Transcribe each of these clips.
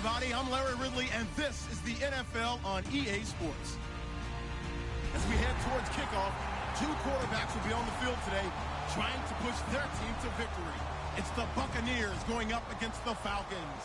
everybody. I'm Larry Ridley, and this is the NFL on EA Sports. As we head towards kickoff, two quarterbacks will be on the field today trying to push their team to victory. It's the Buccaneers going up against the Falcons.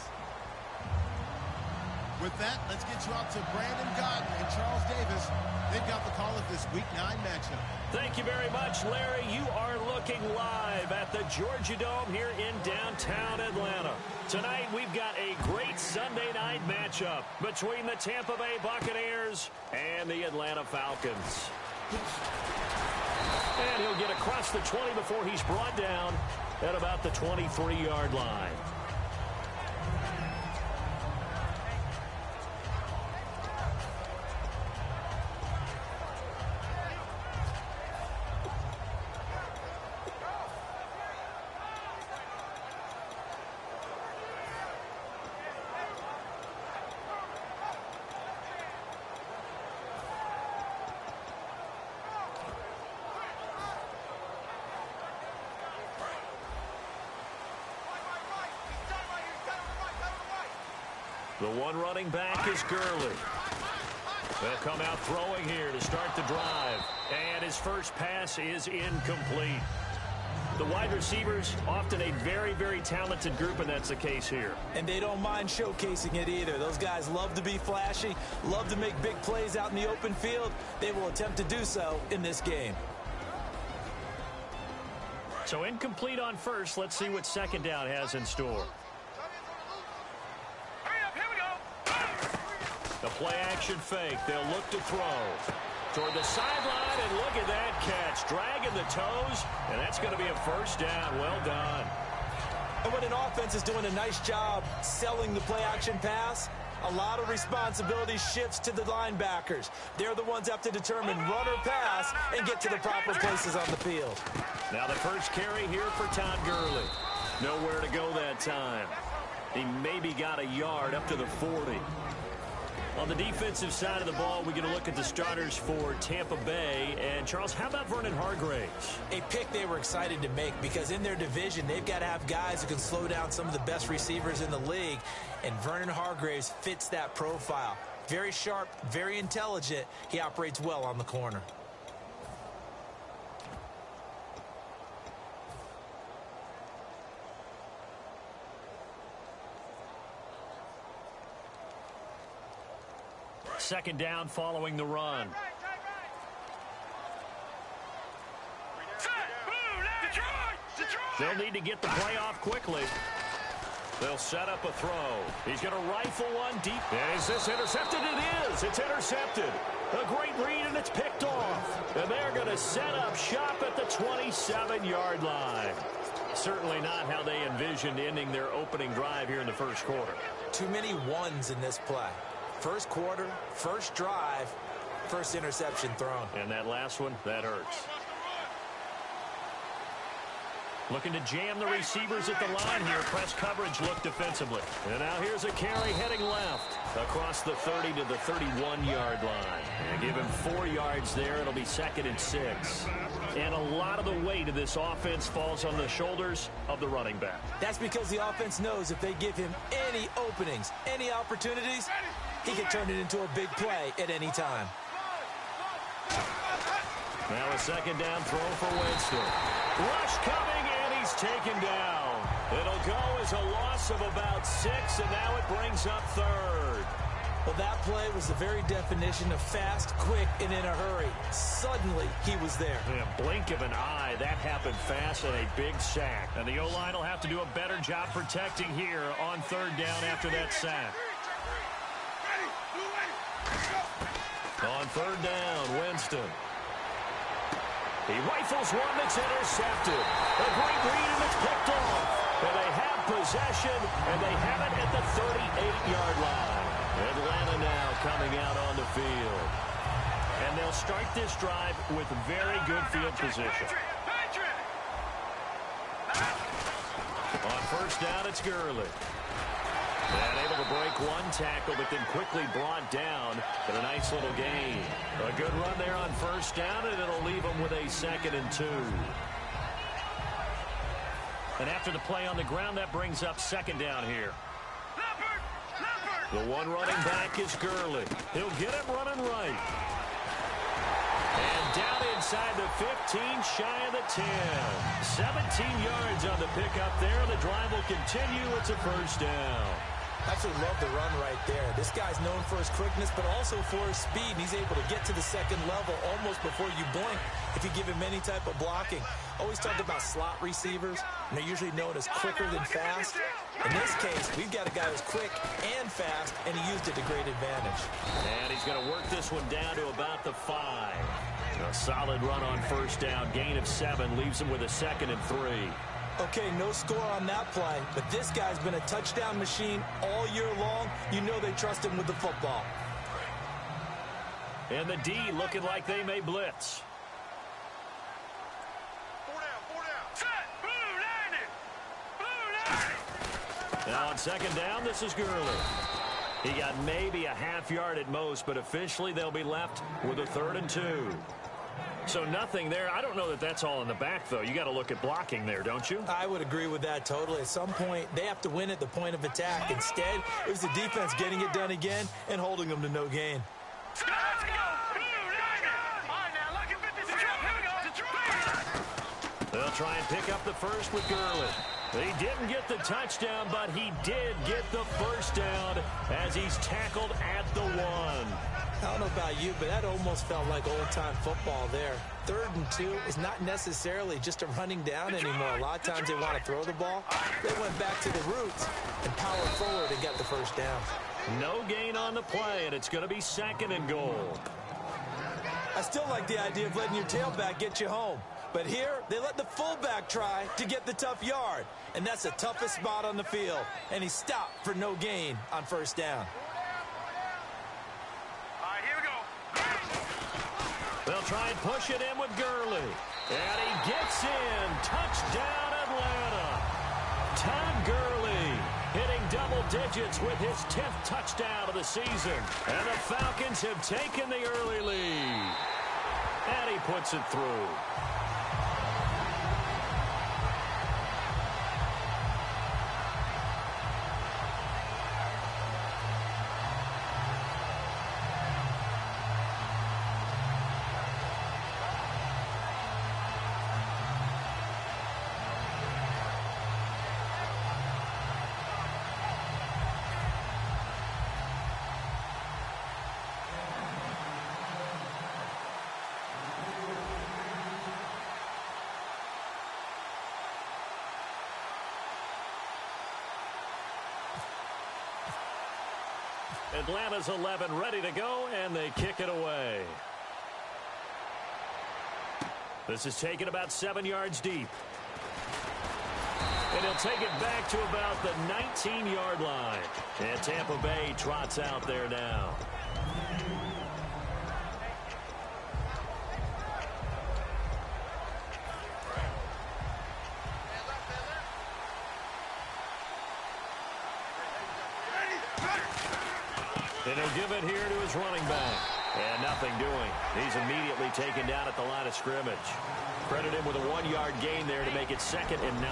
With that, let's get you out to Brandon Godden and Charles Davis. They've got the call of this Week 9 matchup. Thank you very much, Larry. You are looking live at the Georgia Dome here in downtown Atlanta. Tonight, we've got a great Sunday night matchup between the Tampa Bay Buccaneers and the Atlanta Falcons. And he'll get across the 20 before he's brought down at about the 23-yard line. The one running back is Gurley. They'll come out throwing here to start the drive. And his first pass is incomplete. The wide receivers, often a very, very talented group, and that's the case here. And they don't mind showcasing it either. Those guys love to be flashy, love to make big plays out in the open field. They will attempt to do so in this game. So incomplete on first. Let's see what second down has in store. The play-action fake. They'll look to throw toward the sideline, and look at that catch. Dragging the toes, and that's going to be a first down. Well done. And when an offense is doing a nice job selling the play-action pass, a lot of responsibility shifts to the linebackers. They're the ones that have to determine run or pass and get to the proper places on the field. Now the first carry here for Todd Gurley. Nowhere to go that time. He maybe got a yard up to the 40. On the defensive side of the ball, we're going to look at the starters for Tampa Bay. And, Charles, how about Vernon Hargreaves? A pick they were excited to make because in their division, they've got to have guys who can slow down some of the best receivers in the league. And Vernon Hargreaves fits that profile. Very sharp, very intelligent. He operates well on the corner. Second down following the run. They'll need to get the play off quickly. They'll set up a throw. He's going to rifle one deep. Is this intercepted? It is. It's intercepted. A great read, and it's picked off. And they're going to set up shop at the 27-yard line. Certainly not how they envisioned ending their opening drive here in the first quarter. Too many ones in this play. First quarter, first drive, first interception thrown. And that last one, that hurts. Looking to jam the receivers at the line here. Press coverage look defensively. And now here's a carry heading left across the 30 to the 31-yard line. And give him 4 yards there. It'll be 2nd and 6. And a lot of the weight of this offense falls on the shoulders of the running back. That's because the offense knows if they give him any openings, any opportunities, he can turn it into a big play at any time. Now a second down throw for Winston. Rush coming, and he's taken down. It'll go as a loss of about 6, and now it brings up 3rd. Well, that play was the very definition of fast, quick, and in a hurry. Suddenly, he was there. In a blink of an eye, that happened fast, and a big sack. And the O-line will have to do a better job protecting here on 3rd down after that sack. On 3rd down, Winston. He rifles one that's intercepted. A great read, and it's picked off. And they have possession, and they have it at the 38-yard line. Atlanta now coming out on the field. And they'll start this drive with very good field position. On 1st down, it's Gurley. And able to break one tackle, but then quickly brought down. But a nice little gain. A good run there on 1st down, and it'll leave them with a 2nd and 2. And after the play on the ground, that brings up 2nd down here. The one running back is Gurley. He'll get it running right. And down inside the 15, shy of the 10. 17 yards on the pickup there. The drive will continue. It's a first down. Absolutely love the run right there. This guy's known for his quickness, but also for his speed. He's able to get to the second level almost before you blink if you give him any type of blocking. Always talked about slot receivers, and they're usually known as quicker than fast. In this case, we've got a guy who's quick and fast, and he used it to great advantage. And he's going to work this one down to about the 5. A solid run on first down. Gain of 7 leaves him with a 2nd and 3. Okay, no score on that play, but this guy's been a touchdown machine all year long. You know they trust him with the football. And the D looking like they may blitz. 4 down. Set. Blue 90. Now on second down, this is Gurley. He got maybe a half yard at most, but officially they'll be left with a 3rd and 2. So nothing there. I don't know that that's all in the back, though. You got to look at blocking there, don't you? I would agree with that totally. At some point, they have to win at the point of attack. Instead, it was the defense getting it done again and holding them to no gain. Let's go. Blue 90. All right, now look at this. Here we go. They'll try and pick up the first with Gurley. He didn't get the touchdown, but he did get the first down as he's tackled at the 1. I don't know about you, but that almost felt like old-time football there. 3rd and 2 is not necessarily just a running down anymore. A lot of times they want to throw the ball. They went back to the roots and powered forward and got the first down. No gain on the play, and it's going to be 2nd and goal. I still like the idea of letting your tailback get you home. But here, they let the fullback try to get the tough yard. And that's the toughest spot on the field. And he stopped for no gain on first down. They'll try and push it in with Gurley. And he gets in. Touchdown, Atlanta. Todd Gurley hitting double digits with his 10th touchdown of the season. And the Falcons have taken the early lead. And he puts it through. Atlanta's 11 ready to go, and they kick it away. This is taken about 7 yards deep. And he'll take it back to about the 19-yard line. And Tampa Bay trots out there now. And he'll give it here to his running back. And nothing doing. He's immediately taken down at the line of scrimmage. Credit him with a 1-yard gain there to make it 2nd and 9.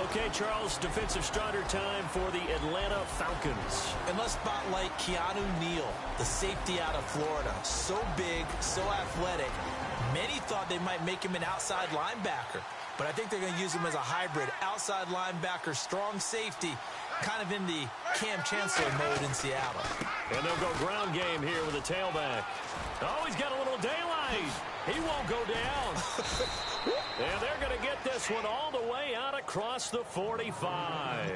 Okay, Charles, defensive starter time for the Atlanta Falcons. And let's spotlight Keanu Neal, the safety out of Florida. So big, so athletic. Many thought they might make him an outside linebacker. But I think they're going to use him as a hybrid. Outside linebacker, strong safety, kind of in the Cam Chancellor mode in Seattle. And they'll go ground game here with a tailback. Oh, he's got a little daylight. He won't go down. And they're going to get this one all the way out across the 45.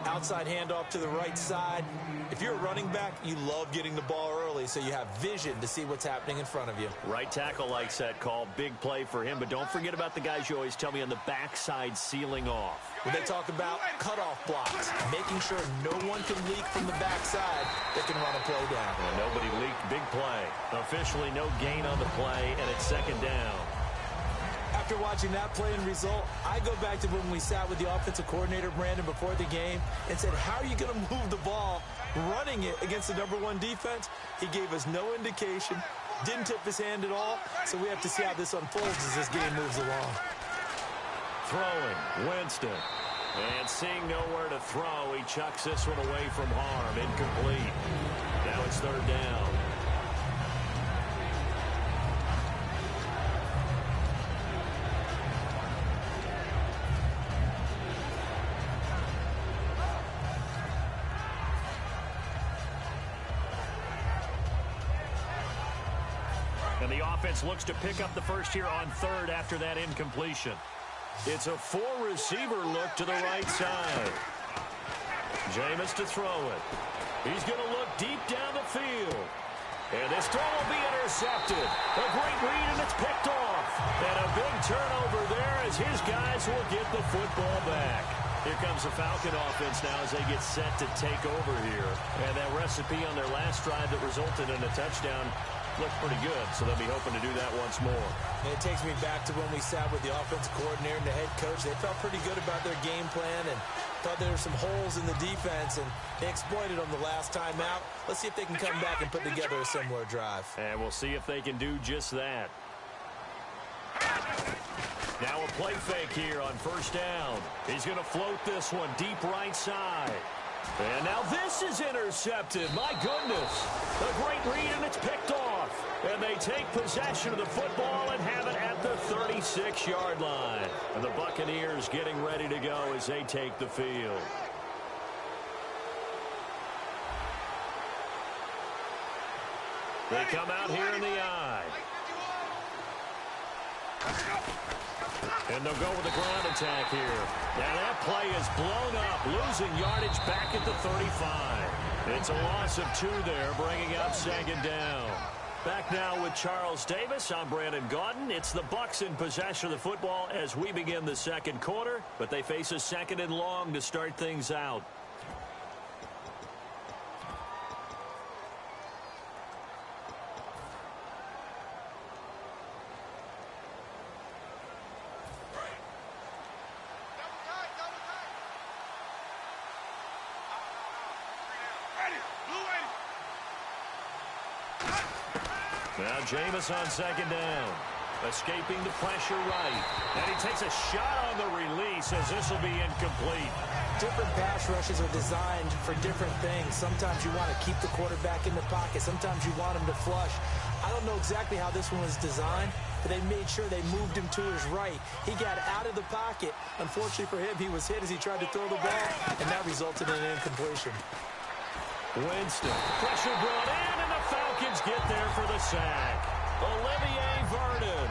Outside handoff to the right side. If you're a running back, you love getting the ball early so you have vision to see what's happening in front of you. Right tackle likes that call. Big play for him. But don't forget about the guys you always tell me on the backside sealing off. When they talk about cutoff blocks, making sure no one can leak from the backside that can run a play down. Well, nobody leaked. Big play. Officially no gain on the play, and it's 2nd down. After watching that play and result, I go back to when we sat with the offensive coordinator, Brandon, before the game and said, how are you going to move the ball running it against the #1 defense? He gave us no indication, didn't tip his hand at all, so we have to see how this unfolds as this game moves along. Throwing, Winston. And seeing nowhere to throw, he chucks this one away from harm. Incomplete. Now it's third down. And the offense looks to pick up the first here on third after that incompletion. It's a four-receiver look to the right side. Jameis to throw it. He's going to look deep down the field. And this throw will be intercepted. A great read, and it's picked off. And a big turnover there as his guys will get the football back. Here comes the Falcon offense now as they get set to take over here. And that recipe on their last drive that resulted in a touchdown looked pretty good, so they'll be hoping to do that once more. It takes me back to when we sat with the offensive coordinator and the head coach. They felt pretty good about their game plan and thought there were some holes in the defense, and they exploited them the last time out. Let's see if they can come back and put together a similar drive. And we'll see if they can do just that. Now a play fake here on first down. He's going to float this one deep right side. And now this is intercepted. My goodness. A great read, and it's picked off. And they take possession of the football and have it at the 36-yard line. And the Buccaneers getting ready to go as they take the field. They come out here in the eye. And they'll go with the ground attack here. Now that play is blown up, losing yardage back at the 35. It's a loss of 2 there, bringing up second down. Back now with Charles Davis. I'm Brandon Gaudin. It's the Bucs in possession of the football as we begin the second quarter, but they face a second and long to start things out. Now Jameis on second down. Escaping the pressure right. And he takes a shot on the release as this will be incomplete. Different pass rushes are designed for different things. Sometimes you want to keep the quarterback in the pocket. Sometimes you want him to flush. I don't know exactly how this one was designed, but they made sure they moved him to his right. He got out of the pocket. Unfortunately for him, he was hit as he tried to throw the ball, and that resulted in an incompletion. Winston. Pressure brought in, and the Falcons get there for the sack. Olivier Vernon.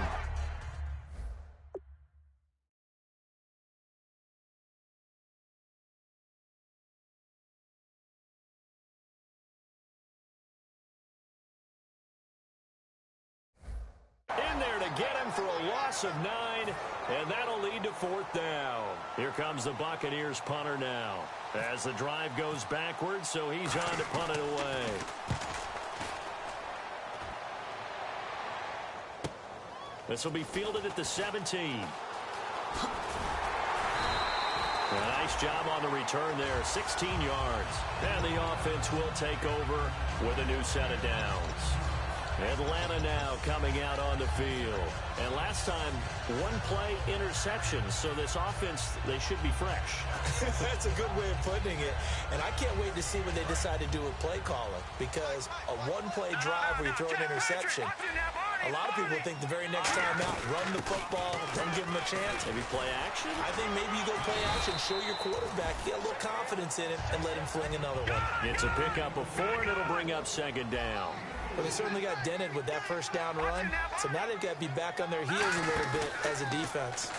In there to get him for a loss of 9, and that'll lead to fourth down. Here comes the Buccaneers punter now as the drive goes backwards, so he's on to punt it away. This will be fielded at the 17. Nice job on the return there, 16 yards. And the offense will take over with a new set of downs. Atlanta now coming out on the field. And last time, one play interception. So this offense, they should be fresh. That's a good way of putting it. And I can't wait to see what they decide to do with play calling. Because a one-play drive where you throw an interception, a lot of people think the very next time out, run the football, don't give them a chance. Maybe play action? I think maybe you go play action, show your quarterback, get a little confidence in him, and let him fling another one. It's a pickup of 4, and it'll bring up second down. Well, they certainly got dented with that first down run, so now they've got to be back on their heels a little bit as a defense.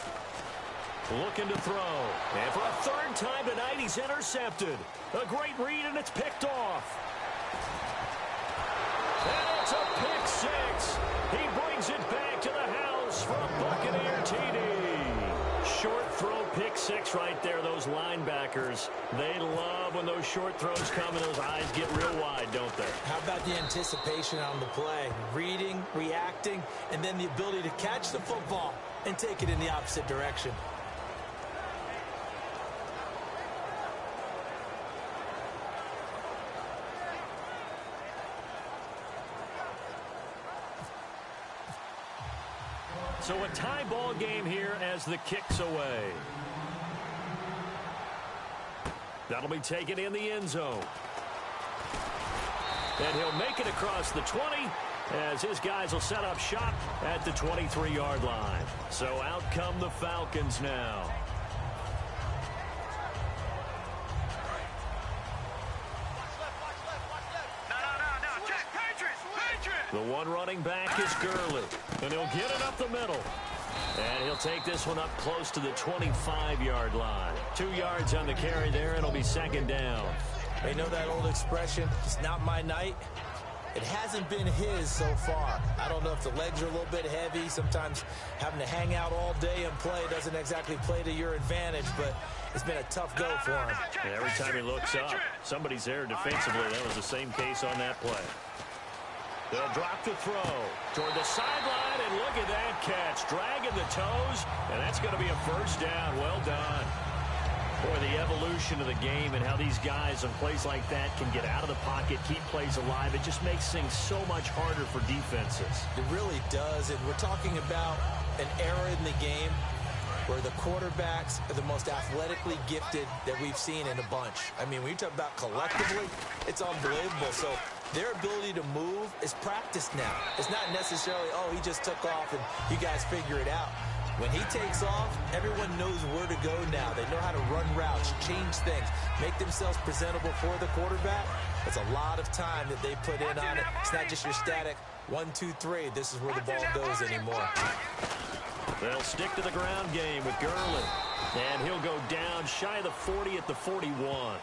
Looking to throw. And for a third time tonight, he's intercepted. A great read, and it's picked off. And it's a pick 6. He brings it back to the house for a Buccaneer TD. Short throw, pick 6 right there. Those linebackers, they love when those short throws come and those eyes get real wide, don't they? How about the anticipation on the play? Reading, reacting, and then the ability to catch the football and take it in the opposite direction. So a tie ball game here as the kick's away. That'll be taken in the end zone. And he'll make it across the 20 as his guys will set up shop at the 23-yard line. So out come the Falcons now. The one running back is Gurley, and he'll get it up the middle. And he'll take this one up close to the 25-yard line. 2 yards on the carry there, and it'll be second down. They know that old expression, it's not my night. It hasn't been his so far. I don't know if the legs are a little bit heavy. Sometimes having to hang out all day and play doesn't exactly play to your advantage, but it's been a tough go for him. And every time he looks up, somebody's there defensively. That was the same case on that play. They'll drop the throw toward the sideline, and look at that catch. Dragging the toes, and that's going to be a first down. Well done. Boy, the evolution of the game and how these guys on plays like that can get out of the pocket, keep plays alive, it just makes things so much harder for defenses. It really does, and we're talking about an era in the game where the quarterbacks are the most athletically gifted that we've seen in a bunch. I mean, when you talk about collectively, it's unbelievable. So their ability to move is practiced now. It's not necessarily, oh, he just took off and you guys figure it out. When he takes off, everyone knows where to go now. They know how to run routes, change things, make themselves presentable for the quarterback. It's a lot of time that they put in on it. It's not just your static 1, 2, 3. This is where the ball goes anymore. They'll stick to the ground game with Gurley. And he'll go down shy of the 40 at the 41.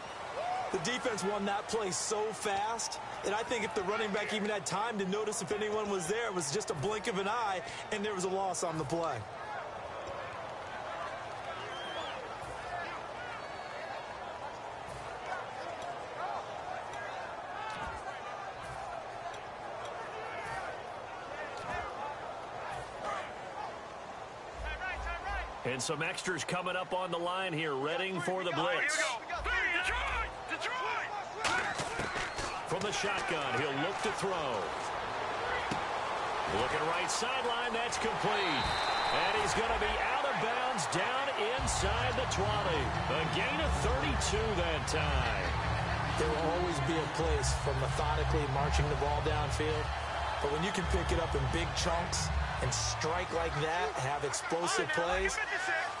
The defense won that play so fast that I think if the running back even had time to notice if anyone was there, it was just a blink of an eye, and there was a loss on the play. And some extras coming up on the line here, readying for the blitz. From the shotgun, he'll look to throw. Looking right sideline, that's complete. And he's going to be out of bounds down inside the 20. A gain of 32 that time. There will always be a place for methodically marching the ball downfield. But when you can pick it up in big chunks and strike like that, have explosive plays,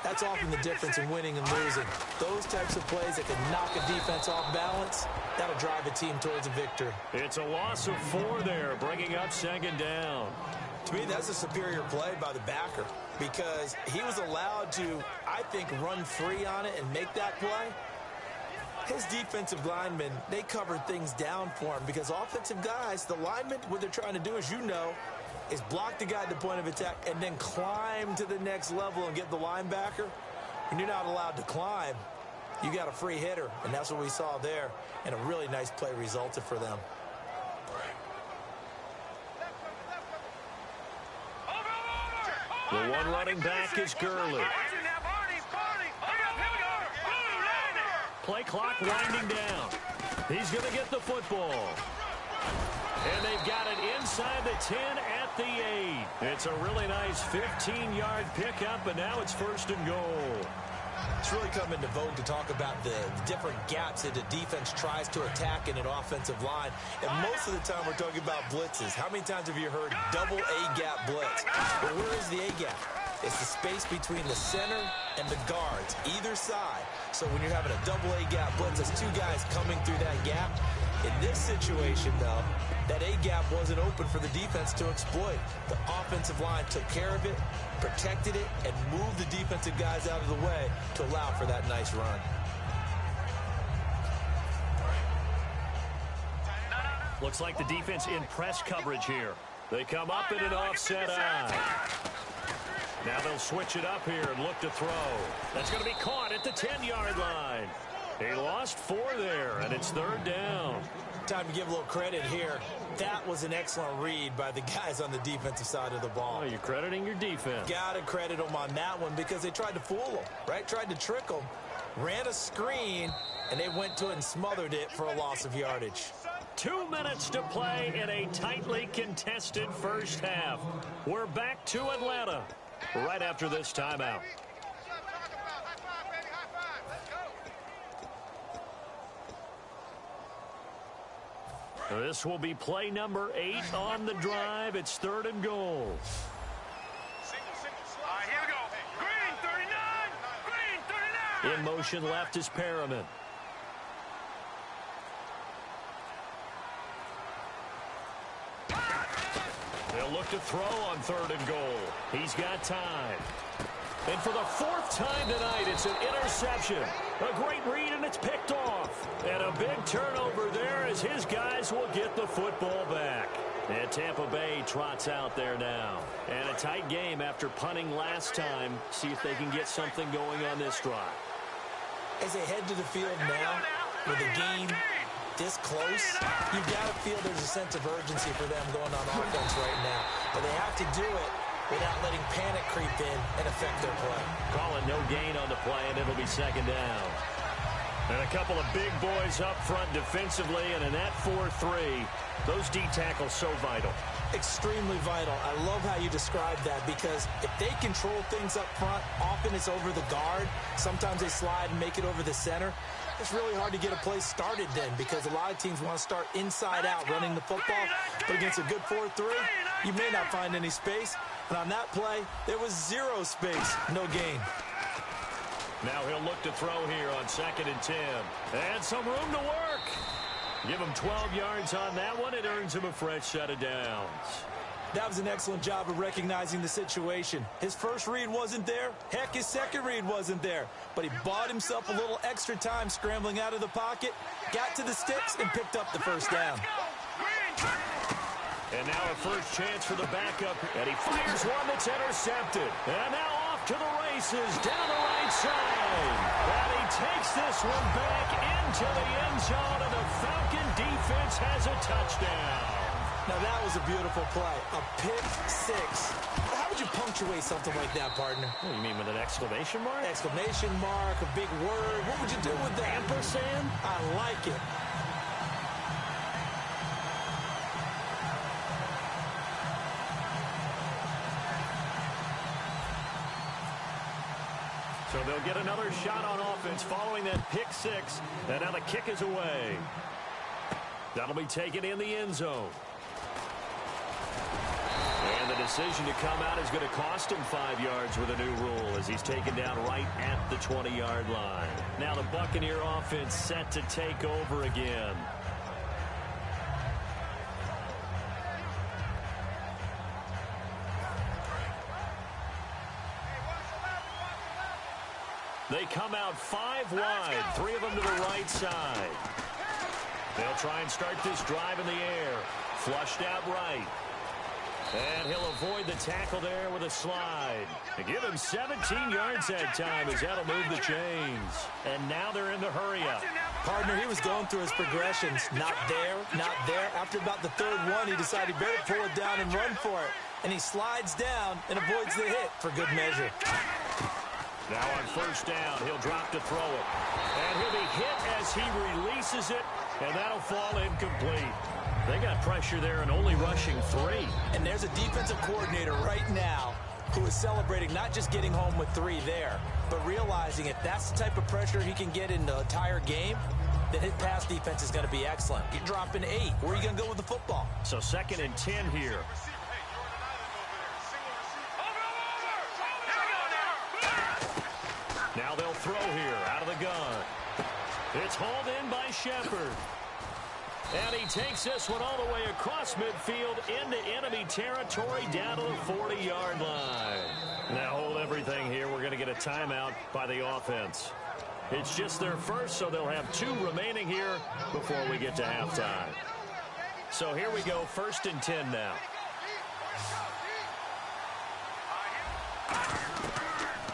that's often the difference in winning and losing. Those types of plays that can knock a defense off balance, that'll drive a team towards a victory. It's a loss of 4 there, bringing up second down. To me, that's a superior play by the backer because he was allowed to, I think, run free on it and make that play. His defensive linemen, they covered things down for him because offensive guys, the linemen, what they're trying to do, as you know, is block the guy at the point of attack and then climb to the next level and get the linebacker. When you're not allowed to climb, you got a free hitter, and that's what we saw there, and a really nice play resulted for them. The one running back is Gurley. Play clock winding down. He's going to get the football. And they've got it inside the 10 at the 8. It's a really nice 15-yard pickup, and now it's first and goal. It's really come into vogue to talk about the different gaps that the defense tries to attack in an offensive line. And most of the time we're talking about blitzes. How many times have you heard double A-gap blitz? Well, where is the A-gap? It's the space between the center and the guards, either side. So when you're having a double A-gap blitz, there's 2 guys coming through that gap. In this situation, though, that A-gap wasn't open for the defense to exploit. The offensive line took care of it, protected it, and moved the defensive guys out of the way to allow for that nice run. Looks like the defense in press coverage here. They come up in an offset eye. Now they'll switch it up here and look to throw. That's going to be caught at the 10-yard line. He lost 4 there, and it's third down. Time to give a little credit here. That was an excellent read by the guys on the defensive side of the ball. Oh, you're crediting your defense. Got to credit them on that one because they tried to fool them, right? Tried to trick them, ran a screen, and they went to it and smothered it for a loss of yardage. 2 minutes to play in a tightly contested first half. We're back to Atlanta right after this timeout. This will be play number 8 on the drive. It's 3rd and goal. All right, here we go. Green 39. Green 39. In motion left is Perriman. They'll look to throw on 3rd and goal. He's got time. And for the 4th time tonight, it's an interception. A great read, and it's picked off. And a big turnover there as his guys will get the football back. And Tampa Bay trots out there now. And a tight game after punting last time. See if they can get something going on this drive. As they head to the field now, with the game this close, you've got to feel there's a sense of urgency for them going on offense right now. But they have to do it without letting panic creep in and affect their play. Calling no gain on the play, and it'll be 2nd down. And a couple of big boys up front defensively, and in that 4-3, those D tackles so vital. Extremely vital. I love how you describe that, because if they control things up front, often it's over the guard. Sometimes they slide and make it over the center. It's really hard to get a play started then, because a lot of teams want to start inside out running the football. But against a good 4-3, you may not find any space. And on that play, there was 0 space, no gain. Now he'll look to throw here on 2nd and 10. And some room to work. Give him 12 yards on that one. It earns him a fresh set of downs. That was an excellent job of recognizing the situation. His first read wasn't there. Heck, his second read wasn't there. But he bought himself a little extra time scrambling out of the pocket, got to the sticks, and picked up the first down. And now a first chance for the backup. And he fires one that's intercepted. And now off to the races down the right side. And he takes this one back into the end zone, and the Falcon defense has a touchdown. Now that was a beautiful play. A pick 6. How would you punctuate something like that, partner? What do you mean, with an exclamation mark? Exclamation mark, a big word. What would you do with that? Ampersand? I like it. So they'll get another shot on offense following that pick 6. And now the kick is away. That'll be taken in the end zone. And the decision to come out is going to cost him 5 yards with a new rule, as he's taken down right at the 20-yard line. Now the Buccaneer offense set to take over again. They come out 5 wide, 3 of them to the right side. They'll try and start this drive in the air. Flushed out right. And he'll avoid the tackle there with a slide. They give him 17 yards that time, as that'll move the chains. And now they're in the hurry up. Partner, he was going through his progressions. Not there, not there. After about the 3rd one, he decided he better pull it down and run for it. And he slides down and avoids the hit for good measure. Now on first down, he'll drop to throw it. And he'll be hit as he releases it, and that'll fall incomplete. They got pressure there and only rushing 3. And there's a defensive coordinator right now who is celebrating not just getting home with 3 there, but realizing if that's the type of pressure he can get in the entire game, then his pass defense is going to be excellent. You're dropping 8. Where are you going to go with the football? So 2nd and 10 here. Now they'll throw here out of the gun. It's hauled in by Shepard. And he takes this one all the way across midfield into enemy territory down to the 40-yard line. Now hold everything here. We're going to get a timeout by the offense. It's just their first, so they'll have 2 remaining here before we get to halftime. So here we go, 1st and 10 now.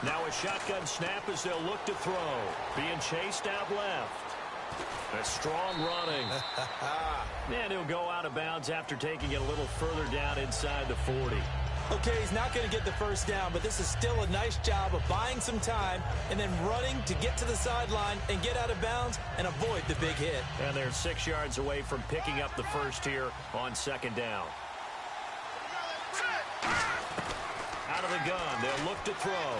Now a shotgun snap as they'll look to throw. Being chased out left. A strong running. And he'll go out of bounds after taking it a little further down inside the 40. Okay, he's not going to get the first down, but this is still a nice job of buying some time and then running to get to the sideline and get out of bounds and avoid the big hit. And they're 6 yards away from picking up the first here on 2nd down. Out of the gun, they'll look to throw.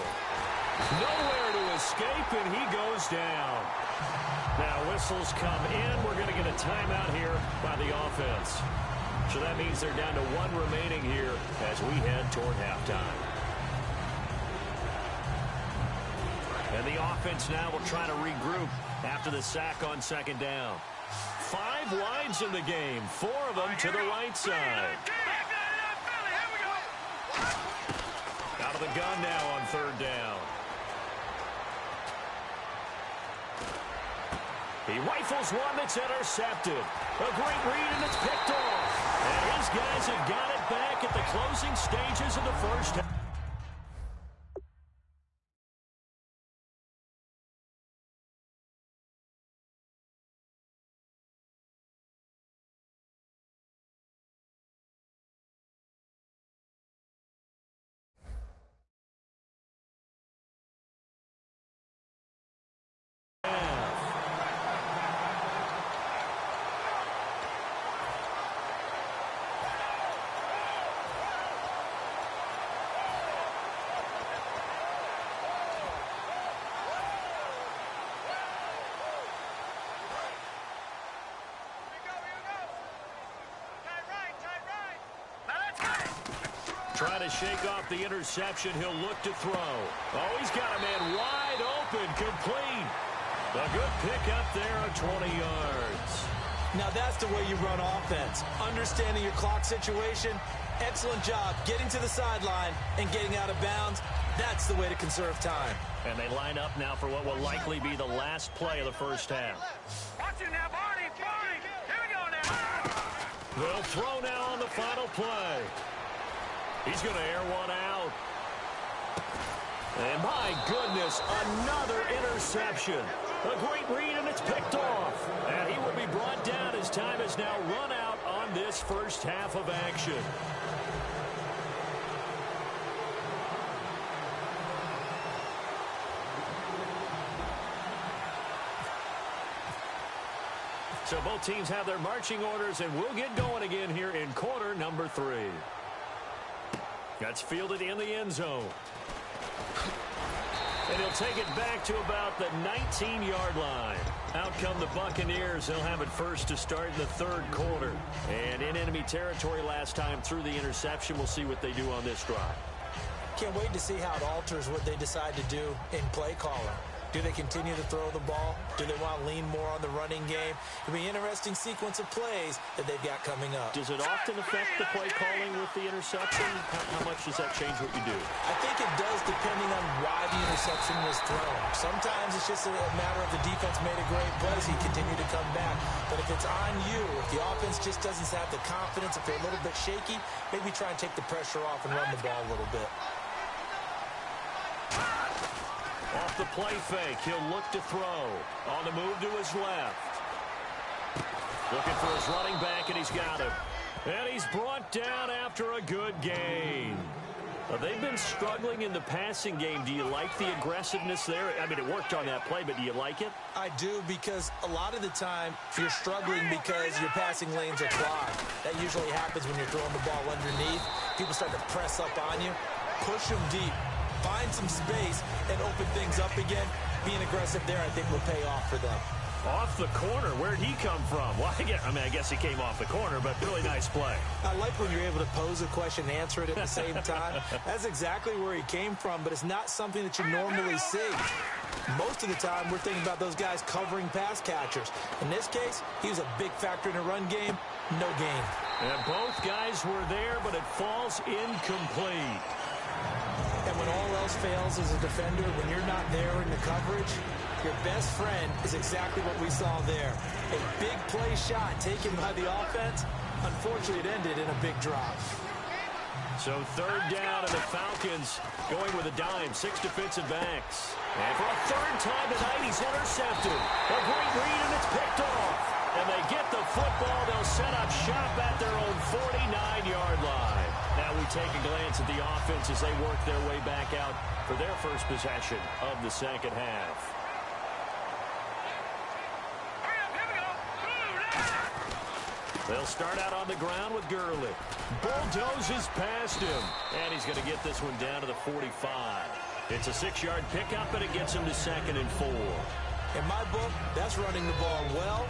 Nowhere to escape, and he goes down. Now whistles come in. We're going to get a timeout here by the offense. So that means they're down to 1 remaining here as we head toward halftime. And the offense now will try to regroup after the sack on second down. 5 wides in the game, 4 of them to the right side. Out of the gun now on third down. He rifles one that's intercepted. A great read, and it's picked off. And his guys have got it back at the closing stages of the first half. Trying to shake off the interception. He'll look to throw. Oh, he's got a man wide open, complete. A good pickup there at 20 yards. Now that's the way you run offense. Understanding your clock situation. Excellent job getting to the sideline and getting out of bounds. That's the way to conserve time. And they line up now for what will likely be the last play of the first half. Watch it now, Barney. Here we go now. They'll throw now on the final play. He's going to air one out. And my goodness, another interception. A great read, and it's picked off. And he will be brought down as time has now run out on this first half of action. So both teams have their marching orders, and we'll get going again here in quarter number 3. That's fielded in the end zone. And he'll take it back to about the 19-yard line. Out come the Buccaneers. They'll have it first to start in the third quarter. And in enemy territory last time through the interception. We'll see what they do on this drive. Can't wait to see how it alters what they decide to do in play calling. Do they continue to throw the ball? Do they want to lean more on the running game? It'll be an interesting sequence of plays that they've got coming up. Does it often affect the play calling with the interception? How much does that change what you do? I think it does depending on why the interception was thrown. Sometimes it's just a matter of the defense made a great play, so you continue to come back. But if it's on you, if the offense just doesn't have the confidence, if they're a little bit shaky, maybe try and take the pressure off and run the ball a little bit. Off the play fake, he'll look to throw. On the move to his left. Looking for his running back, and he's got him. And he's brought down after a good gain. They've been struggling in the passing game. Do you like the aggressiveness there? I mean, it worked on that play, but do you like it? I do, because a lot of the time you're struggling because your passing lanes are clogged. That usually happens when you're throwing the ball underneath. People start to press up on you. Push them deep. Find some space and open things up again. Being aggressive there, I think, will pay off for them. Off the corner. Where'd he come from? Well, I guess he came off the corner, but really nice play. I like when you're able to pose a question and answer it at the same time. That's exactly where he came from, but it's not something that you normally see. Most of the time, we're thinking about those guys covering pass catchers. In this case, he was a big factor in the run game. No gain. And both guys were there, but it falls incomplete. And when all else fails as a defender, when you're not there in the coverage, your best friend is exactly what we saw there. A big play shot taken by the offense. Unfortunately, it ended in a big drop. So third down, and the Falcons going with a dime. 6 defensive backs. And for a third time tonight, he's intercepted. A great read, and it's picked off. And they get the football. They'll set up shop at their own 49-yard line. Now we take a glance at the offense as they work their way back out for their first possession of the second half. They'll start out on the ground with Gurley. Bulldozes past him. And he's going to get this one down to the 45. It's a 6-yard pickup, and it gets him to 2nd and 4. In my book, that's running the ball well,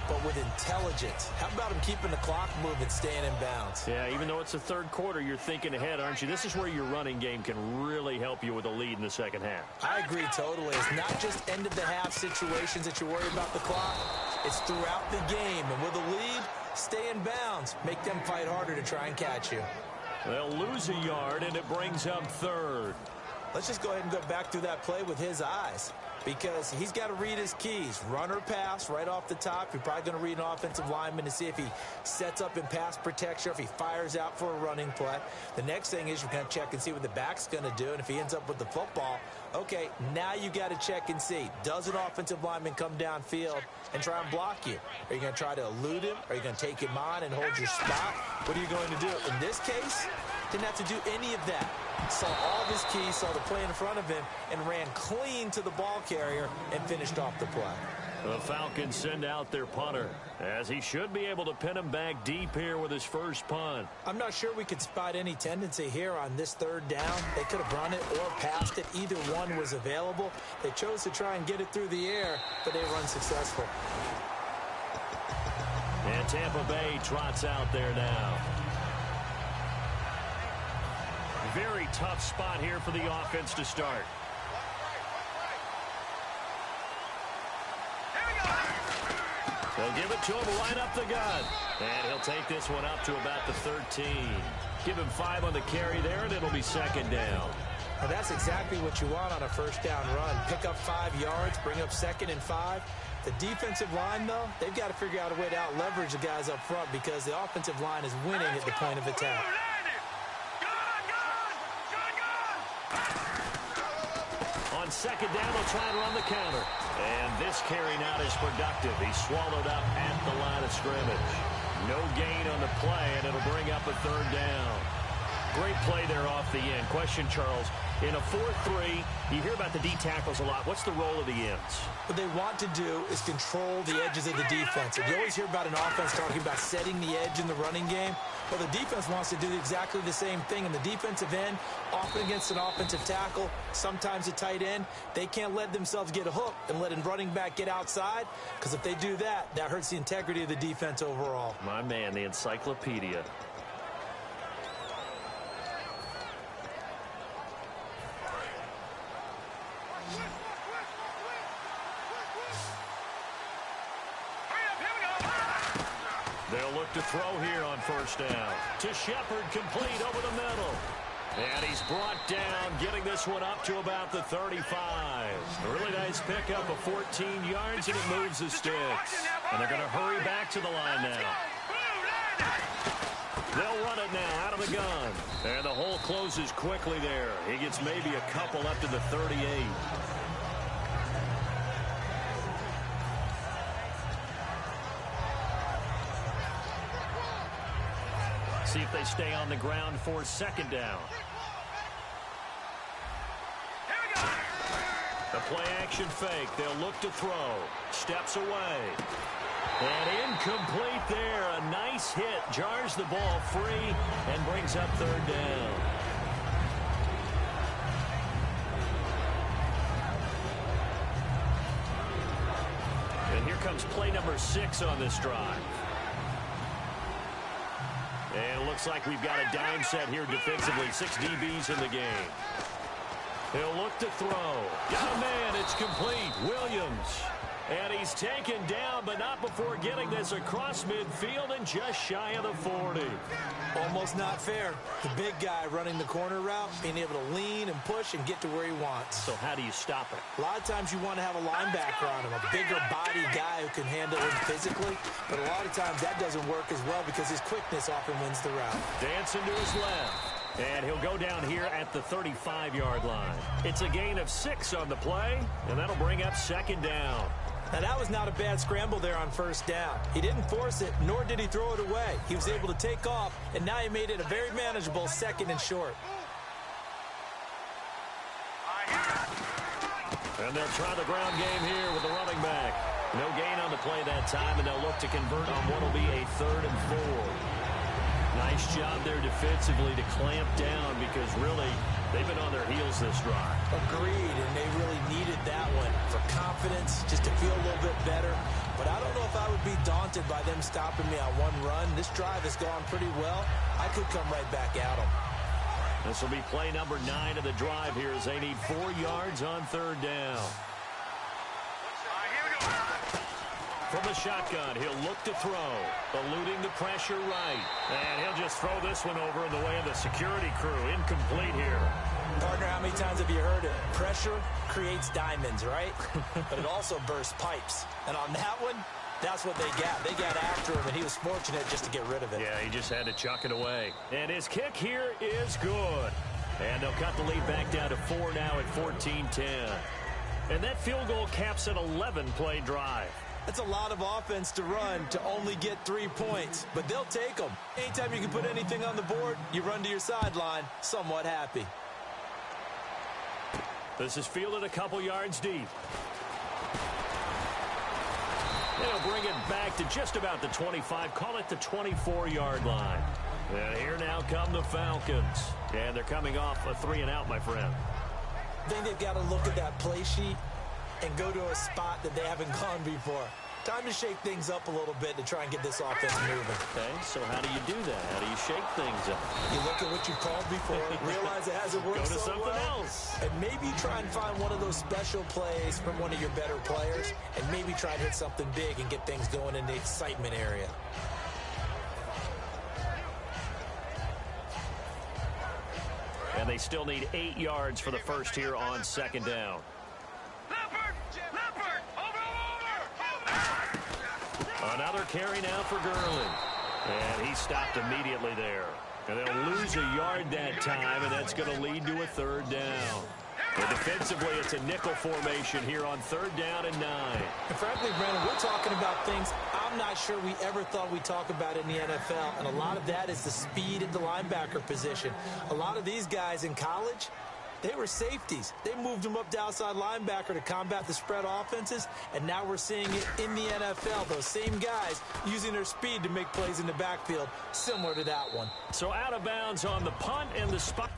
but with intelligence. How about him keeping the clock moving, staying in bounds? Yeah, even though it's the third quarter, you're thinking ahead, aren't you? This is where your running game can really help you with a lead in the second half. I agree totally. It's not just end-of-the-half situations that you worry about the clock. It's throughout the game. And with a lead, stay in bounds. Make them fight harder to try and catch you. They'll lose a yard, and it brings up third. Let's just go ahead and go back through that play with his eyes, because he's got to read his keys. Run or pass right off the top. You're probably going to read an offensive lineman to see if he sets up in pass protection or if he fires out for a running play. The next thing is you're going to check and see what the back's going to do, and if he ends up with the football, okay, now you got to check and see. Does an offensive lineman come downfield and try and block you? Are you going to try to elude him? Are you going to take him on and hold your spot? What are you going to do? In this case, didn't have to do any of that. Saw all of his keys, saw the play in front of him, and ran clean to the ball carrier and finished off the play. The Falcons send out their punter, as he should be able to pin him back deep here with his first punt. I'm not sure we could spot any tendency here on this third down. They could have run it or passed it. Either one was available. They chose to try and get it through the air, but they were unsuccessful. And Tampa Bay trots out there now. Very tough spot here for the offense to start. They'll give it to him, line up the gun. And he'll take this one up to about the 13. Give him 5 on the carry there, and it'll be second down. Now that's exactly what you want on a first down run. Pick up 5 yards, bring up 2nd and 5. The defensive line, though, they've got to figure out a way to out-leverage the guys up front because the offensive line is winning at the point of attack. On second down, they'll try and run the counter. And this carry not as productive. He's swallowed up at the line of scrimmage. No gain on the play, and it'll bring up a third down. Great play there off the end. Question, Charles, in a 4-3, you hear about the D tackles a lot. What's the role of the ends? What they want to do is control the edges of the defense. And you always hear about an offense talking about setting the edge in the running game. Well, the defense wants to do exactly the same thing. In the defensive end, often against an offensive tackle, sometimes a tight end, they can't let themselves get a hook and let a running back get outside, because if they do that, that hurts the integrity of the defense overall. My man, the encyclopedia. They'll look to throw here on first down. To Shepard, complete over the middle. And he's brought down, getting this one up to about the 35. A really nice pickup of 14 yards, and it moves the sticks. And they're going to hurry back to the line now. They'll run it now out of the gun. And the hole closes quickly there. He gets maybe a couple up to the 38. See if they stay on the ground for second down. The play action fake. They'll look to throw. Steps away. And incomplete there. A nice hit. Jars the ball free and brings up third down. And here comes play number 6 on this drive. And it looks like we've got a dime set here defensively. 6 DBs in the game. He'll look to throw. Got a man. It's complete. Williams. And he's taken down, but not before getting this across midfield and just shy of the 40. Almost not fair. The big guy running the corner route, being able to lean and push and get to where he wants. So how do you stop it? A lot of times you want to have a linebacker on him, a bigger body guy who can handle him physically. But a lot of times that doesn't work as well because his quickness often wins the route. Dancing to his left. And he'll go down here at the 35-yard line. It's a gain of 6 on the play, and that'll bring up second down. Now, that was not a bad scramble there on first down. He didn't force it, nor did he throw it away. He was able to take off, and now he made it a very manageable 2nd and short. And they'll try the ground game here with the running back. No gain on the play that time, and they'll look to convert on what will be a 3rd and 4. Nice job there defensively to clamp down because really they've been on their heels this drive. Agreed, and they really needed that one for confidence, just to feel a little bit better. But I don't know if I would be daunted by them stopping me on one run. This drive has gone pretty well. I could come right back at them. This will be play number 9 of the drive here as they need 4 yards on third down. From the shotgun, he'll look to throw, eluding the pressure right. And he'll just throw this one over in the way of the security crew. Incomplete here. Partner, how many times have you heard it? Pressure creates diamonds, right? But it also bursts pipes. And on that one, that's what they got. They got after him, and he was fortunate just to get rid of it. Yeah, he just had to chuck it away. And his kick here is good. And they'll cut the lead back down to 4 now at 14-10. And that field goal caps an 11-play drive. That's a lot of offense to run to only get 3 points, but they'll take them. Anytime you can put anything on the board, you run to your sideline, somewhat happy. This is fielded a couple yards deep. They'll bring it back to just about the 25, call it the 24-yard line. And here now come the Falcons. And they're coming off a 3-and-out, my friend. I think they've got to look at that play sheet and go to a spot that they haven't gone before. Time to shake things up a little bit to try and get this offense moving. Okay, so how do you do that? How do you shake things up? You look at what you've called before, realize it hasn't worked Go to so something well, else. and maybe try and find one of those special plays from one of your better players, and maybe try to hit something big and get things going in the excitement area. And they still need 8 yards for the first here on second down. Another carry now for Gurley. And he stopped immediately there. And they'll lose a yard that time, and that's going to lead to a third down. And defensively, it's a nickel formation here on third down and 9. And frankly, Brandon, we're talking about things I'm not sure we ever thought we'd talk about in the NFL. And a lot of that is the speed at the linebacker position. A lot of these guys in college, they were safeties. They moved them up to outside linebacker to combat the spread offenses, and now we're seeing it in the NFL. Those same guys using their speed to make plays in the backfield, similar to that one. So out of bounds on the punt and the spot.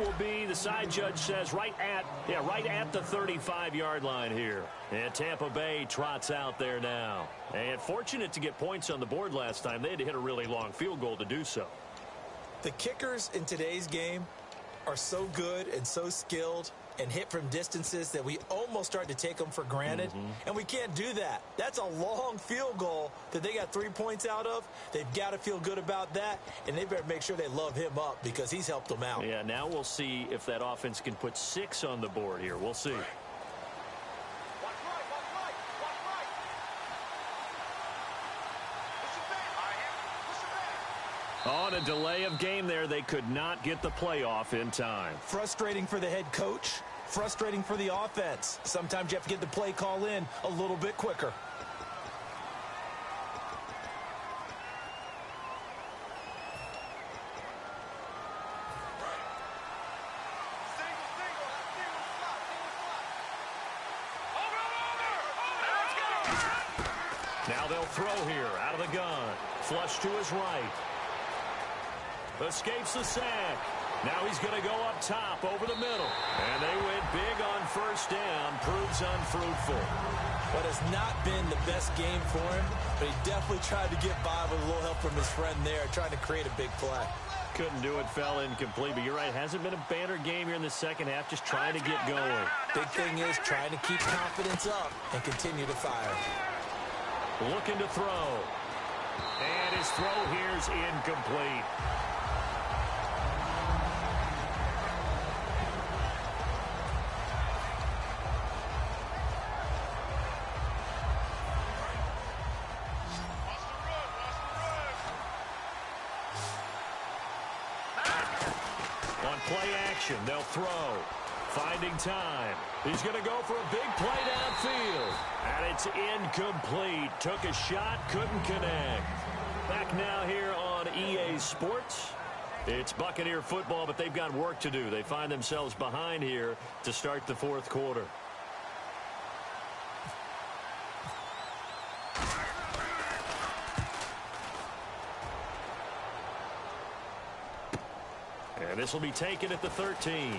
Will be, the side judge says, right at the 35-yard line here. And Tampa Bay trots out there now. And fortunate to get points on the board last time. They had to hit a really long field goal to do so. The kickers in today's game are so good and so skilled and hit from distances that we almost start to take them for granted. And we can't do that. That's a long field goal that they got 3 points out of. They've got to feel good about that, and they better make sure they love him up because he's helped them out. Yeah, now we'll see if that offense can put 6 on the board here. We'll see. On a delay of game there, they could not get the playoff in time. Frustrating for the head coach, frustrating for the offense. Sometimes you have to get the play call in a little bit quicker. Now they'll throw here out of the gun. Flush to his right. Escapes the sack. Now he's going to go up top over the middle. And they went big on first down. Proves unfruitful. What has not been the best game for him, but he definitely tried to get by with a little help from his friend there, trying to create a big play. Couldn't do it, fell incomplete. But you're right, hasn't been a banner game here in the second half, just trying to get going. Big thing is trying to keep confidence up and continue to fire. Looking to throw. And his throw here's incomplete. Play action. They'll throw. Finding time. He's going to go for a big play downfield. And it's incomplete. Took a shot, couldn't connect. Back now here on EA Sports. It's Buccaneer football, but they've got work to do. They find themselves behind here to start the fourth quarter. And this will be taken at the 13.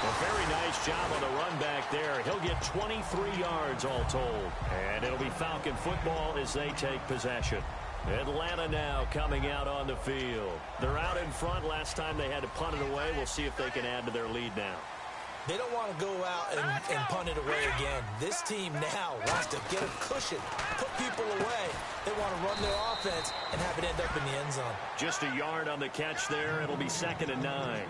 A very nice job on the run back there. He'll get 23 yards all told. And it'll be Falcon football as they take possession. Atlanta now coming out on the field. They're out in front. Last time they had to punt it away. We'll see if they can add to their lead now. They don't want to go out and punt it away again. This team now wants to get a cushion, put people away. They want to run their offense and have it end up in the end zone. Just a yard on the catch there. It'll be 2nd and 9.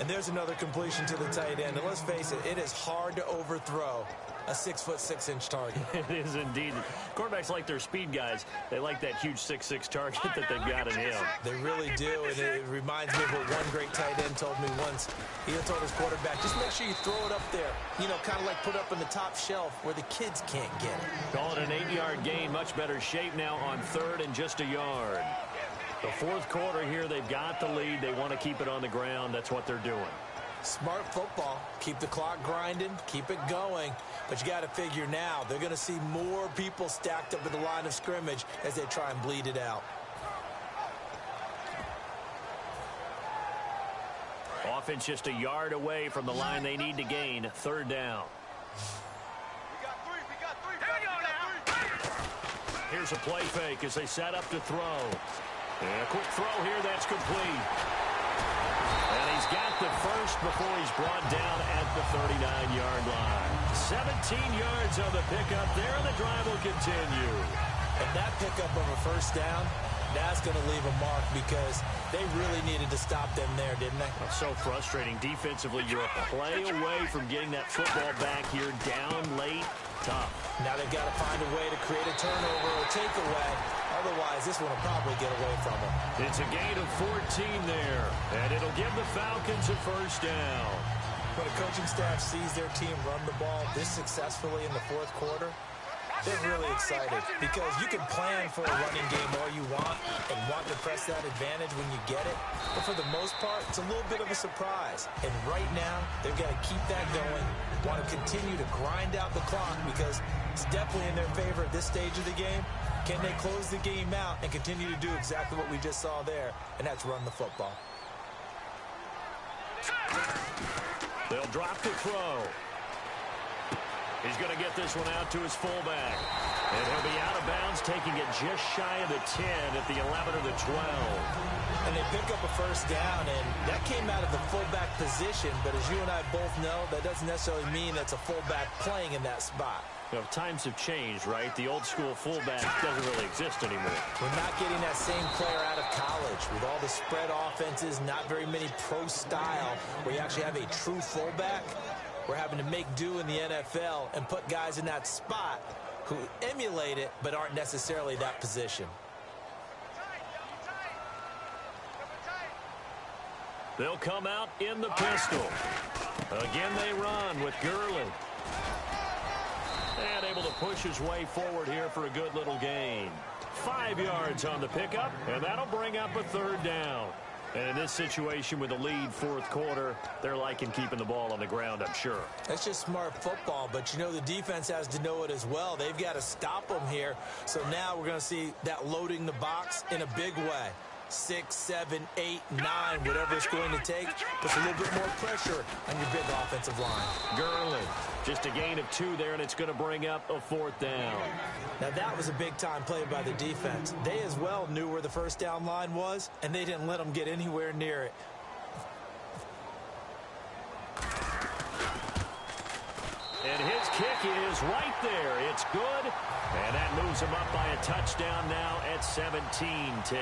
And there's another completion to the tight end. And let's face it, it is hard to overthrow a 6'6" target. It is indeed. Quarterbacks like their speed guys. They like that huge 6'6" target that they've got in him. They really do, and it reminds me of what one great tight end told me once. He told his quarterback, just make sure you throw it up there. You know, kind of like put up in the top shelf where the kids can't get it. Call it an 8-yard gain. Much better shape now on 3rd and just a yard. The fourth quarter here, they've got the lead. They want to keep it on the ground. That's what they're doing. Smart football. Keep the clock grinding. Keep it going. But you got to figure now, they're going to see more people stacked up at the line of scrimmage as they try and bleed it out. Offense just a yard away from the line they need to gain. 3rd down. We got three. Here we go now. Here's a play fake as they set up to throw. And a quick throw here, that's complete. And he's got the first before he's brought down at the 39-yard line. 17 yards on the pickup there, and the drive will continue. And that pickup of a first down, that's going to leave a mark because they really needed to stop them there, didn't they? That's so frustrating. Defensively, you're a play away from getting that football back here down late. Tough. Now they've got to find a way to create a turnover or takeaway. Otherwise, this one will probably get away from them. It's a gain of 14 there, and it'll give the Falcons a first down. When a coaching staff sees their team run the ball this successfully in the fourth quarter, they're really excited because you can plan for a running game all you want and want to press that advantage when you get it. But for the most part, it's a little bit of a surprise. And right now, they've got to keep that going, want to continue to grind out the clock because it's definitely in their favor at this stage of the game. Can they close the game out and continue to do exactly what we just saw there, and that's run the football. They'll drop the throw. He's going to get this one out to his fullback. And he'll be out of bounds, taking it just shy of the 10 at the 11 or the 12. And they pick up a first down, and that came out of the fullback position. But as you and I both know, that doesn't necessarily mean that's a fullback playing in that spot. You know, times have changed, right? The old school fullback doesn't really exist anymore. We're not getting that same player out of college. With all the spread offenses, not very many pro style, where you actually have a true fullback. We're having to make do in the NFL and put guys in that spot who emulate it but aren't necessarily that position. They'll come out in the pistol. Again, they run with Gurley. And able to push his way forward here for a good little gain. 5 yards on the pickup, and that'll bring up a 3rd down. And in this situation with the lead fourth quarter, they're liking keeping the ball on the ground, I'm sure. That's just smart football, but you know the defense has to know it as well. They've got to stop them here. So now we're going to see that loading the box in a big way. 6, 7, 8, 9, whatever it's going to take, puts a little bit more pressure on your big offensive line. Gurley, just a gain of 2 there, and it's going to bring up a 4th down. Now that was a big-time play by the defense. They as well knew where the first down line was, and they didn't let them get anywhere near it. And his kick is right there. It's good, and that moves him up by a touchdown now at 17-10.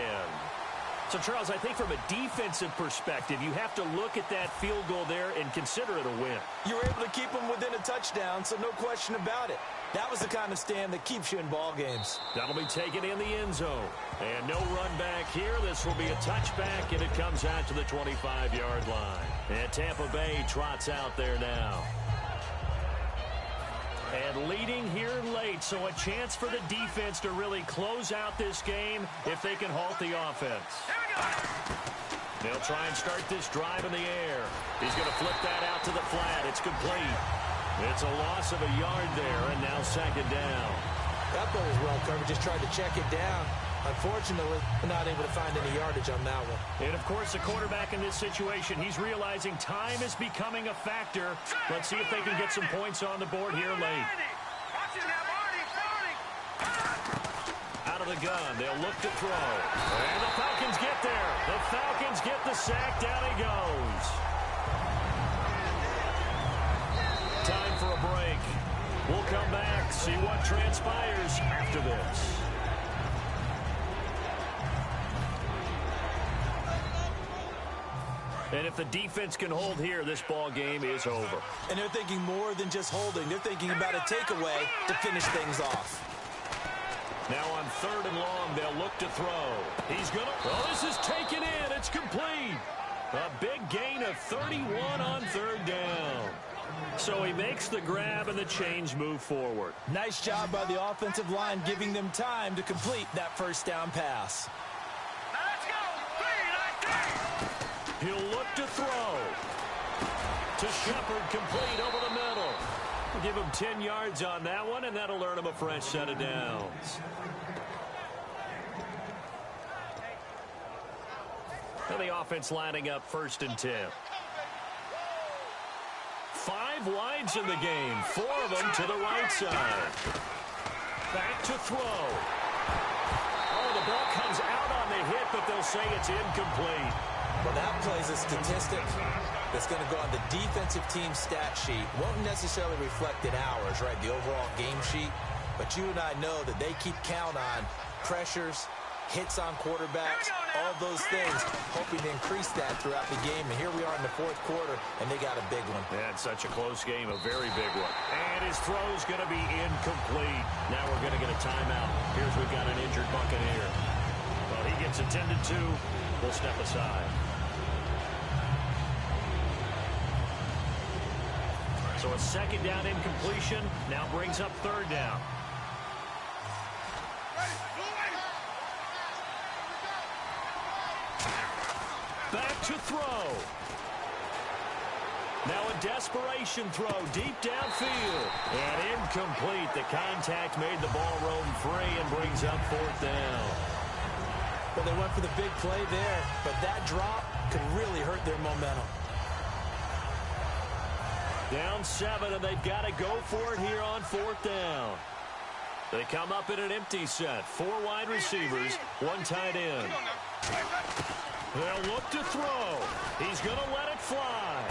So, Charles, I think from a defensive perspective, you have to look at that field goal there and consider it a win. You were able to keep them within a touchdown, so no question about it. That was the kind of stand that keeps you in ball games. That'll be taken in the end zone. And no run back here. This will be a touchback, and it comes out to the 25-yard line. And Tampa Bay trots out there now. And leading here late, so a chance for the defense to really close out this game if they can halt the offense. They'll try and start this drive in the air. He's going to flip that out to the flat. It's complete. It's a loss of a yard there, and now second down. That play was well covered. Just tried to check it down. Unfortunately, not able to find any yardage on that one. And, of course, the quarterback in this situation, he's realizing time is becoming a factor. Let's see if they can get some points on the board here late. Out of the gun, they'll look to throw. And the Falcons get there. The Falcons get the sack. Down he goes. Time for a break. We'll come back, see what transpires after this. And if the defense can hold here, this ball game is over. And they're thinking more than just holding. They're thinking about a takeaway to finish things off. Now on 3rd and long, they'll look to throw. He's going to... Oh, this is taken in. It's complete. A big gain of 31 on 3rd down. So he makes the grab and the chains move forward. Nice job by the offensive line giving them time to complete that first down pass. Now let's go. 3, He'll look to throw. To Shepard, complete over the middle. We'll give him 10 yards on that one, and that'll earn him a fresh set of downs. And the offense lining up 1st and 10. 5 wides in the game, 4 of them to the right side. Back to throw. Oh, the ball comes out on the hit, but they'll say it's incomplete. Well, that plays a statistic that's going to go on the defensive team stat sheet. Won't necessarily reflect in ours, right, the overall game sheet. But you and I know that they keep count on pressures, hits on quarterbacks, all those things, hoping to increase that throughout the game. And here we are in the 4th quarter, and they got a big one. And such a close game, a very big one. And his throw's going to be incomplete. Now we're going to get a timeout. Here's we've got an injured Buccaneer. Well, he gets attended to. We'll step aside. So a 2nd down incompletion now brings up 3rd down. Back to throw. Now a desperation throw deep downfield. And incomplete. The contact made the ball roam free and brings up 4th down. Well, they went for the big play there, but that drop could really hurt their momentum. Down 7, and they've got to go for it here on 4th down. They come up in an empty set. 4 wide receivers, 1 tight end. They'll look to throw. He's going to let it fly.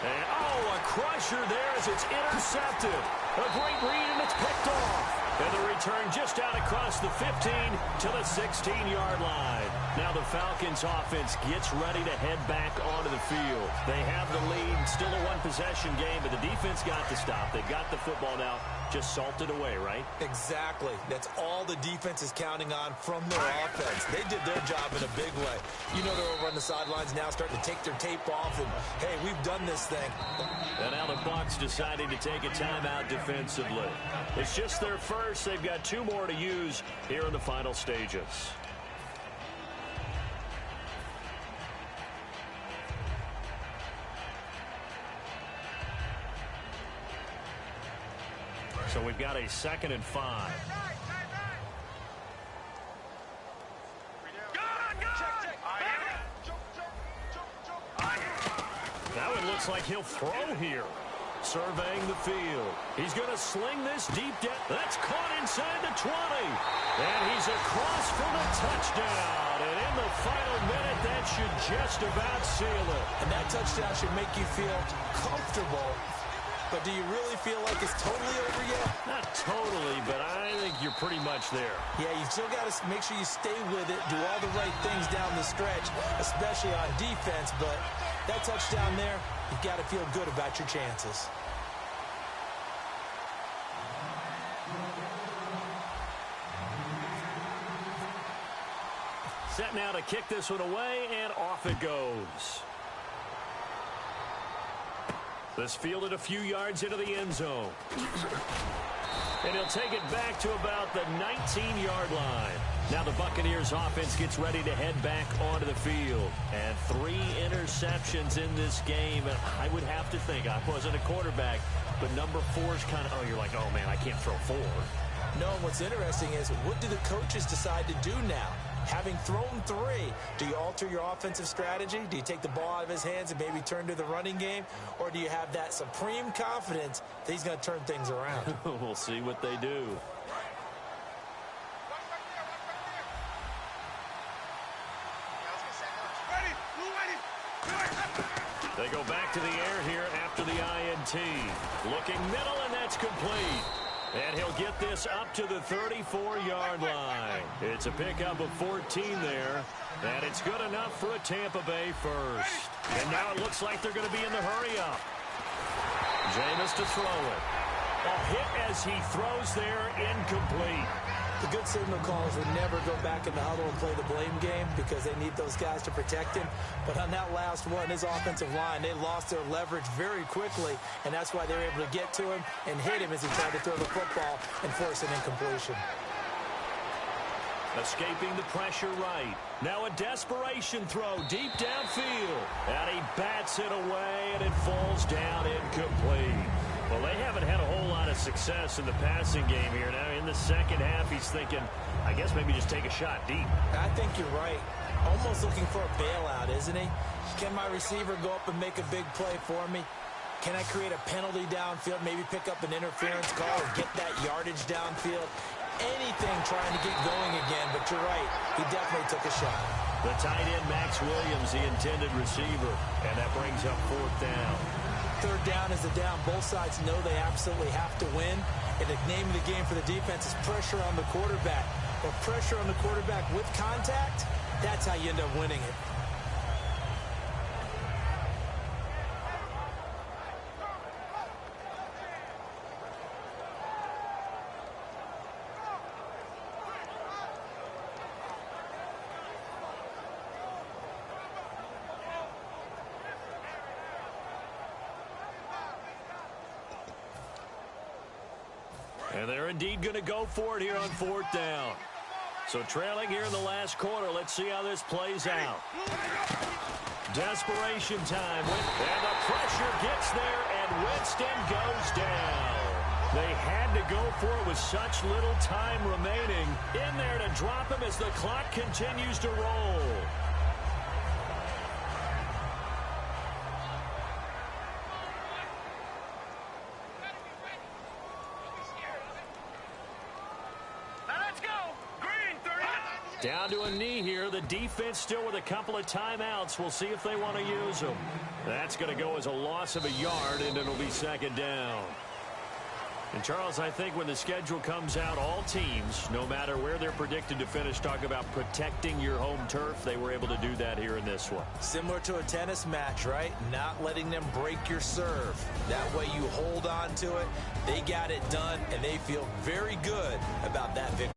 And, oh, a crusher there as it's intercepted. A great read, and it's picked off. And the return just out across the 15 to the 16-yard line. Now the Falcons offense gets ready to head back onto the field. They have the lead, still a 1-possession game, but the defense got to stop. They got the football now, just salted away, right? Exactly. That's all the defense is counting on from their offense. They did their job in a big way. You know they're over on the sidelines now starting to take their tape off and, hey, we've done this thing. And now the Bucs deciding to take a timeout defensively. It's just their first. They've got 2 more to use here in the final stages. So we've got a 2nd and 5. Now it looks like he'll throw here. Surveying the field. He's going to sling this deep down. That's caught inside the 20. And he's across for the touchdown. And in the final minute, that should just about seal it. And that touchdown should make you feel comfortable. But do you really feel like it's totally over yet? Not totally, but I think you're pretty much there. Yeah, you still got to make sure you stay with it, do all the right things down the stretch, especially on defense. But that touchdown there, you've got to feel good about your chances. Set now to kick this one away, and off it goes. This fielded a few yards into the end zone. And he'll take it back to about the 19-yard line. Now the Buccaneers offense gets ready to head back onto the field. And 3 interceptions in this game. And I would have to think, I wasn't a quarterback, but number 4 is kind of, oh, you're like, oh, man, I can't throw 4. No, and what's interesting is, what do the coaches decide to do now? Having thrown 3, do you alter your offensive strategy? Do you take the ball out of his hands and maybe turn to the running game? Or do you have that supreme confidence that he's going to turn things around? We'll see what they do. They go back to the air here after the INT. Looking middle, and that's complete. And he'll get this up to the 34-yard line. It's a pickup of 14 there. And it's good enough for a Tampa Bay first. And now it looks like they're going to be in the hurry-up. Jameis to throw it. A hit as he throws there, incomplete. The good signal callers would never go back in the huddle and play the blame game because they need those guys to protect him. But on that last one, his offensive line, they lost their leverage very quickly, and that's why they were able to get to him and hit him as he tried to throw the football and force an incompletion. Escaping the pressure right. Now a desperation throw deep downfield. And he bats it away, and it falls down incomplete. Well, they haven't had a whole lot of success in the passing game here. Now, in the second half, he's thinking, I guess maybe just take a shot deep. I think you're right. Almost looking for a bailout, isn't he? Can my receiver go up and make a big play for me? Can I create a penalty downfield, maybe pick up an interference call or get that yardage downfield? Anything trying to get going again, but you're right. He definitely took a shot. The tight end, Max Williams, the intended receiver, and that brings up 4th down. 3rd down is the down. Both sides know they absolutely have to win. And the name of the game for the defense is pressure on the quarterback. Or pressure on the quarterback with contact, that's how you end up winning it. And they're indeed going to go for it here on 4th down. So trailing here in the last quarter. Let's see how this plays out. Desperation time. And the pressure gets there, and Winston goes down. They had to go for it with such little time remaining. In there to drop him as the clock continues to roll. Down to a knee here. The defense still with a couple of timeouts. We'll see if they want to use them. That's going to go as a loss of a yard, and it'll be 2nd down. And, Charles, I think when the schedule comes out, all teams, no matter where they're predicted to finish, talk about protecting your home turf. They were able to do that here in this one. Similar to a tennis match, right? Not letting them break your serve. That way you hold on to it. They got it done, and they feel very good about that victory.